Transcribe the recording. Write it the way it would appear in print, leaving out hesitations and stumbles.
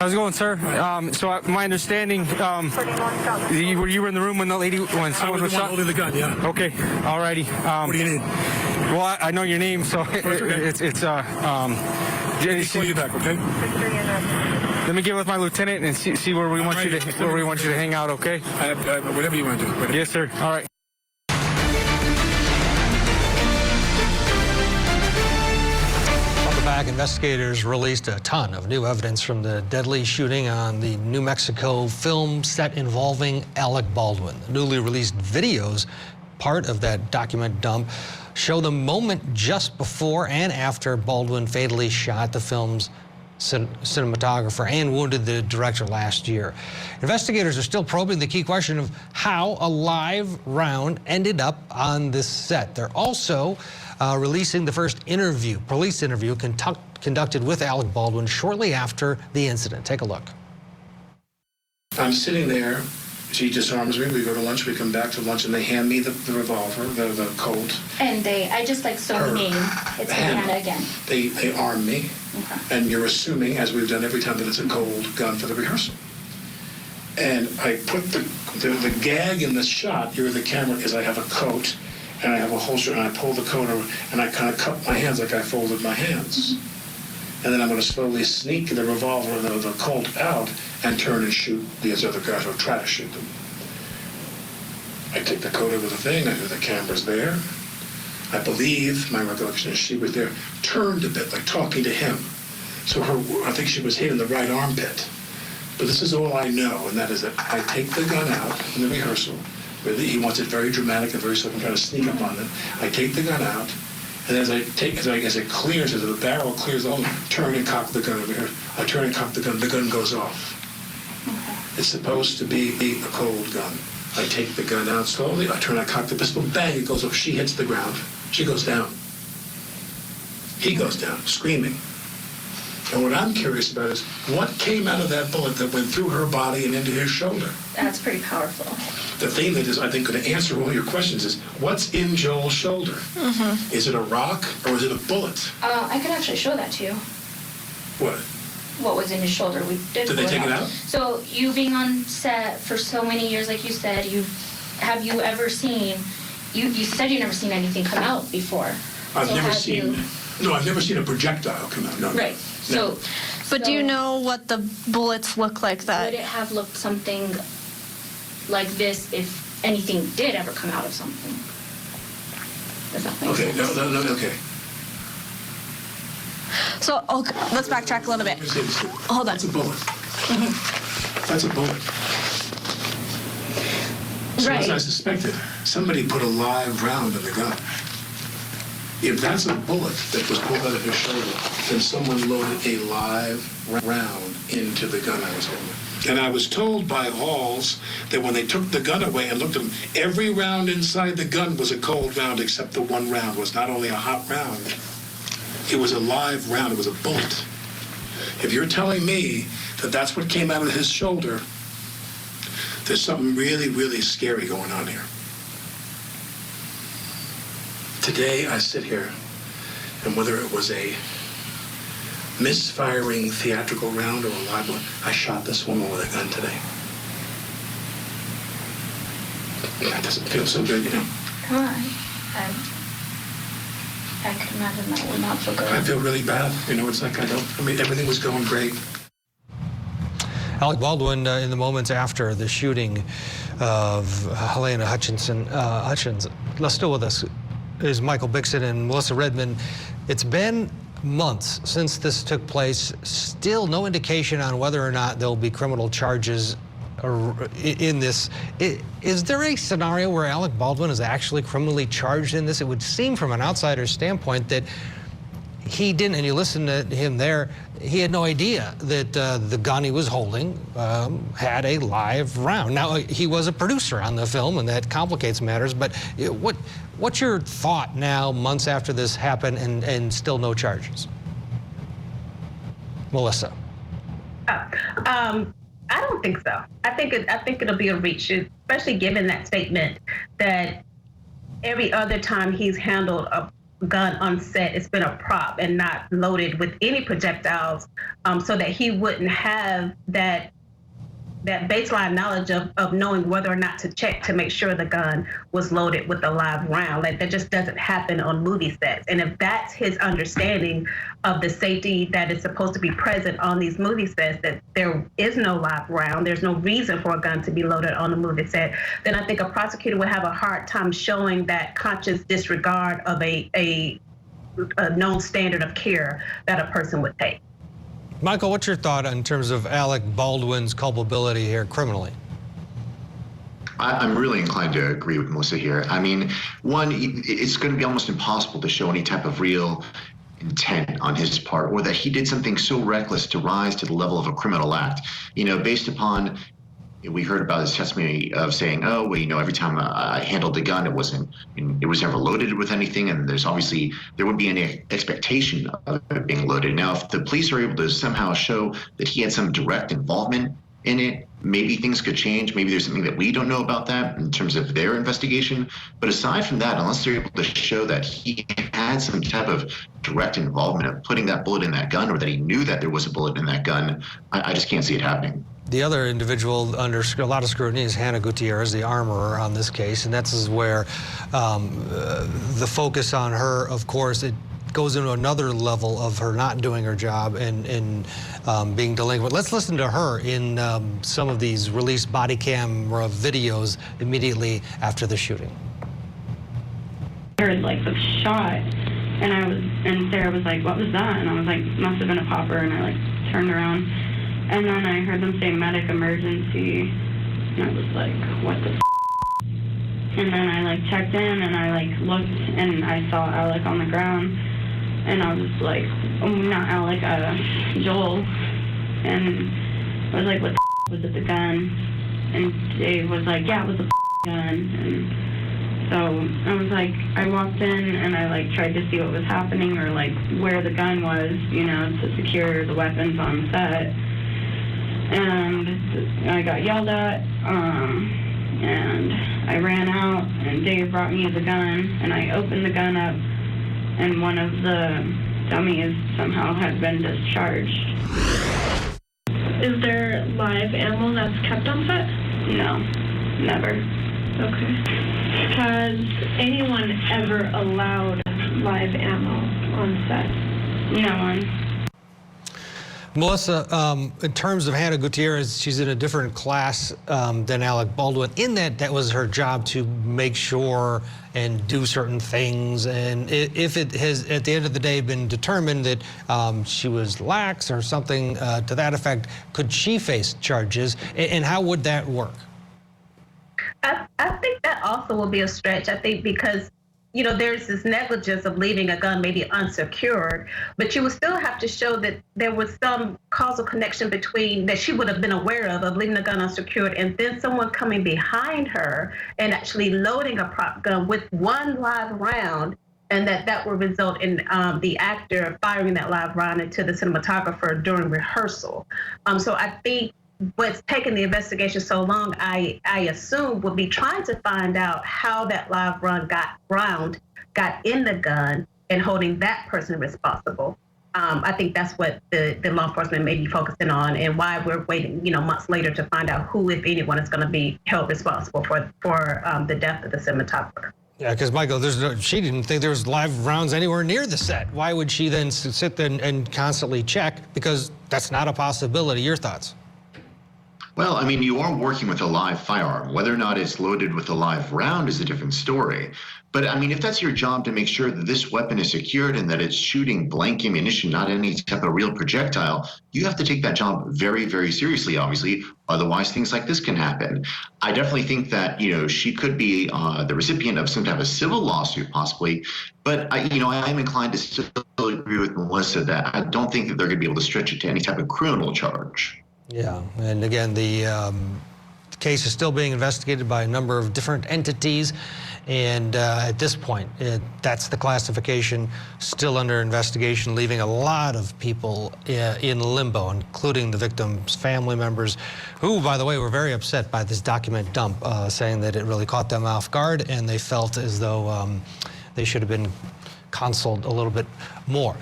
How's it going, sir? My understanding, you were in the room when someone was shot? Holding the gun, yeah. Okay, alrighty. What do you need? Well, I know your name, so it's I'll call you back, okay? Let me get with my lieutenant and see where we want you to hang out, okay? Whatever you want to do. Whatever. Yes, sir. All right. Back, investigators released a ton of new evidence from the deadly shooting on the New Mexico film set involving Alec Baldwin. The newly released videos, part of that document dump, show the moment just before and after Baldwin fatally shot the film's cinematographer and wounded the director last year. Investigators are still probing the key question of how a live round ended up on this set. They're also releasing the first police interview conducted with Alec Baldwin shortly after the incident. Take a look. I'm sitting there. She disarms me. We go to lunch. We come back to lunch, and they hand me the revolver, the Colt. And I just like so the name. It's Halyna again. They arm me, okay. And you're assuming, as we've done every time, that it's a cold gun for the rehearsal. And I put the gag in the shot. You're in the camera because I have a coat, and I have a holster, and I pull the coat over, and I kind of cup my hands like I folded my hands. And then I'm going to slowly sneak the revolver and the Colt out and turn and shoot these other guys, or try to shoot them. I take the coat over the thing. I hear the camera's there. I believe, my recollection is she was there, turned a bit, like talking to him. So I think she was hit in the right armpit. But this is all I know, and that is that I take the gun out in the rehearsal. He wants it very dramatic and very so I can try to sneak up on it. I take the gun out. And as it clears, as the barrel clears, I'll turn and cock the gun over here. I turn and cock the gun goes off. It's supposed to be a cold gun. I take the gun out slowly, I turn, I cock the pistol, bang, it goes off. She hits the ground. She goes down. He goes down, screaming. And what I'm curious about is what came out of that bullet that went through her body and into his shoulder? That's pretty powerful. The thing that is, I think, going to answer all your questions is, what's in Joel's shoulder? Mm-hmm. Is it a rock or is it a bullet? I could actually show that to you. What? What was in his shoulder? We did they take it out? So you being on set for so many years, like you said, have you ever seen? You said you've never seen anything come out before. I've never seen a projectile come out. No. Right. No. But do you know what the bullets look like that? Would it have looked something like this if anything did ever come out of something? Does that make sense? No, okay. So, okay, let's backtrack a little bit. Hold on. That's a bullet. Mm-hmm. That's a bullet. So right. as I suspected, somebody put a live round in the gun. If that's a bullet that was pulled out of his shoulder, then someone loaded a live round into the gun I was holding. And I was told by Halls that when they took the gun away and looked at them, every round inside the gun was a cold round except the one round was not only a hot round, it was a live round, it was a bullet. If you're telling me that that's what came out of his shoulder, there's something really, really scary going on here. Today, I sit here, and whether it was a misfiring theatrical round or a live one, I shot this woman with a gun today. That doesn't feel so good, you know? Come on. I can imagine that would not feel good. I feel really bad. You know, it's like everything was going great. Alec Baldwin, in the moments after the shooting of Halyna Hutchins, let's still with us, is Michael Bixson and Melissa Redmond. It's been months since this took place. Still no indication on whether or not there'll be criminal charges in this. Is there a scenario where Alec Baldwin is actually criminally charged in this? It would seem from an outsider's standpoint that he didn't, and you listen to him there, he had no idea that the gun he was holding had a live round. Now, he was a producer on the film, and that complicates matters, but what's your thought now, months after this happened, and still no charges? Melissa. I don't think so. I think it'll be a reach, especially given that statement that every other time he's handled a gun on set. It's been a prop and not loaded with any projectiles, so that he wouldn't have that baseline knowledge of knowing whether or not to check to make sure the gun was loaded with a live round. Like, that just doesn't happen on movie sets. And if that's his understanding of the safety that is supposed to be present on these movie sets, that there is no live round, there's no reason for a gun to be loaded on a movie set, then I think a prosecutor would have a hard time showing that conscious disregard of a known standard of care that a person would take. Michael, what's your thought in terms of Alec Baldwin's culpability here criminally? I'm really inclined to agree with Melissa here. I mean, one, it's going to be almost impossible to show any type of real intent on his part, or that he did something so reckless to rise to the level of a criminal act. You know, based upon, we heard about his testimony of saying, oh, well, you know, every time I handled the gun, it was never loaded with anything, and there wouldn't be any expectation of it being loaded. Now, if the police are able to somehow show that he had some direct involvement in it, maybe things could change. Maybe there's something that we don't know about that in terms of their investigation. But aside from that, unless they're able to show that he had some type of direct involvement of putting that bullet in that gun, or that he knew that there was a bullet in that gun, I just can't see it happening. The other individual under a lot of scrutiny is Hannah Gutierrez, the armorer on this case, and that's where the focus on her, of course, it goes into another level of her not doing her job and being delinquent. Let's listen to her in some of these released body camera videos immediately after the shooting. I heard like the shot, and Sarah was like, "What was that?" And I was like, "Must have been a popper," and I like turned around. And then I heard them say medic emergency, and I was like, what the f***? And then I like checked in, and I like looked, and I saw Alec on the ground, and I was like, oh, not Alec, Joel. And I was like, what the f*** was it, the gun? And Dave was like, yeah, it was a gun. And so I was like, I walked in, and I like tried to see what was happening, or like where the gun was, you know, to secure the weapons on set. And I got yelled at, and I ran out, and Dave brought me the gun, and I opened the gun up, and one of the dummies somehow had been discharged. Is there live ammo that's kept on set? No, never. Okay. Has anyone ever allowed live ammo on set? No one. Melissa, in terms of Hannah Gutierrez, she's in a different class than Alec Baldwin, in that was her job to make sure and do certain things. And if it has, at the end of the day, been determined that she was lax or something to that effect, could she face charges? And how would that work? I think that also will be a stretch. I think because, you know, there's this negligence of leaving a gun maybe unsecured, but you would still have to show that there was some causal connection between that she would have been aware of leaving the gun unsecured, and then someone coming behind her and actually loading a prop gun with one live round, and that would result in the actor firing that live round into the cinematographer during rehearsal. So I think what's taken the investigation so long, I assume, will be trying to find out how that live round got in the gun and holding that person responsible. I think that's what the law enforcement may be focusing on, and why we're waiting, you know, months later to find out who, if anyone, is going to be held responsible for the death of the cinematographer. Yeah, because Michael, she didn't think there was live rounds anywhere near the set. Why would she then sit there and constantly check? Because that's not a possibility. Your thoughts? Well, I mean, you are working with a live firearm. Whether or not it's loaded with a live round is a different story. But I mean, if that's your job to make sure that this weapon is secured and that it's shooting blank ammunition, not any type of real projectile, you have to take that job very, very seriously, obviously. Otherwise, things like this can happen. I definitely think that, you know, she could be the recipient of some type of civil lawsuit, possibly. But, I am inclined to still agree with Melissa that I don't think that they're going to be able to stretch it to any type of criminal charge. Yeah, and again, the case is still being investigated by a number of different entities, and at this point, that's the classification, still under investigation, leaving a lot of people in limbo, including the victim's family members, who, by the way, were very upset by this document dump, saying that it really caught them off guard, and they felt as though they should have been consult a little bit more.